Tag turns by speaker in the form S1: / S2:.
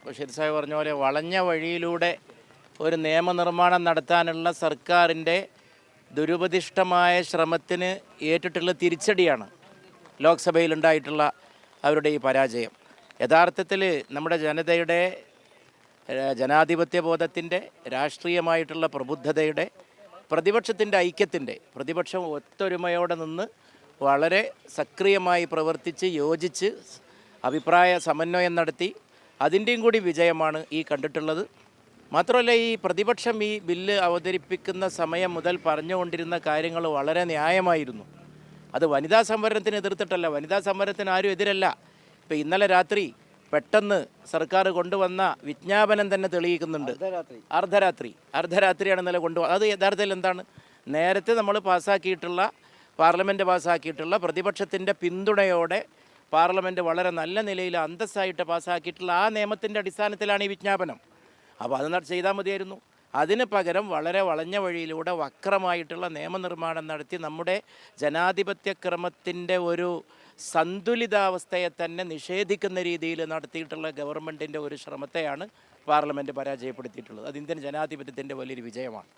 S1: ബഷീർ സാഹിബ് പറഞ്ഞ പോലെ വളഞ്ഞ വഴിയിലൂടെ ഒരു നിയമനിർമ്മാണം നടത്താനുള്ള സർക്കാരിൻ്റെ ദുരുപദിഷ്ടമായ ശ്രമത്തിന് ഏറ്റിട്ടുള്ള തിരിച്ചടിയാണ് ലോക്സഭയിലുണ്ടായിട്ടുള്ള അവരുടെ ഈ പരാജയം. യഥാർത്ഥത്തിൽ നമ്മുടെ ജനതയുടെ ജനാധിപത്യ ബോധത്തിൻ്റെ, രാഷ്ട്രീയമായിട്ടുള്ള പ്രബുദ്ധതയുടെ, പ്രതിപക്ഷത്തിൻ്റെ ഐക്യത്തിൻ്റെ, പ്രതിപക്ഷം ഒത്തൊരുമയോടെ നിന്ന് വളരെ സക്രിയമായി പ്രവർത്തിച്ച് യോജിച്ച് അഭിപ്രായ സമന്വയം നടത്തി അതിൻ്റെയും കൂടി വിജയമാണ് ഈ കണ്ടിട്ടുള്ളത്. മാത്രമല്ല, ഈ പ്രതിപക്ഷം ഈ ബില്ല് അവതരിപ്പിക്കുന്ന സമയം മുതൽ പറഞ്ഞുകൊണ്ടിരുന്ന കാര്യങ്ങൾ വളരെ ന്യായമായിരുന്നു. അത് വനിതാ സംവരണത്തിന് എതിർത്തിട്ടല്ല, വനിതാ സംവരണത്തിന് ആരും എതിരല്ല. ഇപ്പം ഇന്നലെ രാത്രി പെട്ടെന്ന് സർക്കാർ കൊണ്ടുവന്ന വിജ്ഞാപനം തന്നെ തെളിയിക്കുന്നുണ്ട്. അർദ്ധരാത്രിയാണ് ഇന്നലെ കൊണ്ടുവന്നത്. അത് യഥാർത്ഥത്തിൽ എന്താണ്? നേരത്തെ നമ്മൾ പാർലമെൻറ്റ് പാസ്സാക്കിയിട്ടുള്ള പ്രതിപക്ഷത്തിൻ്റെ പിന്തുണയോടെ പാർലമെൻറ്റ് വളരെ നല്ല നിലയിൽ അന്തസ്സായിട്ട് പാസ്സാക്കിയിട്ടുള്ള ആ നിയമത്തിൻ്റെ അടിസ്ഥാനത്തിലാണ് ഈ വിജ്ഞാപനം. അപ്പോൾ അത് ചെയ്താൽ മതിയായിരുന്നു. അതിന് പകരം വളരെ വളഞ്ഞ വഴിയിലൂടെ വക്രമായിട്ടുള്ള നിയമനിർമ്മാണം നടത്തി നമ്മുടെ ജനാധിപത്യക്രമത്തിൻ്റെ ഒരു സന്തുലിതാവസ്ഥയെ തന്നെ നിഷേധിക്കുന്ന രീതിയിൽ നടത്തിയിട്ടുള്ള ഗവൺമെൻറ്റിൻ്റെ ഒരു ശ്രമത്തെയാണ് പാർലമെൻറ്റ് പരാജയപ്പെടുത്തിയിട്ടുള്ളത്. അത് ഇന്ത്യൻ ജനാധിപത്യത്തിൻ്റെ വലിയൊരു വിജയമാണ്.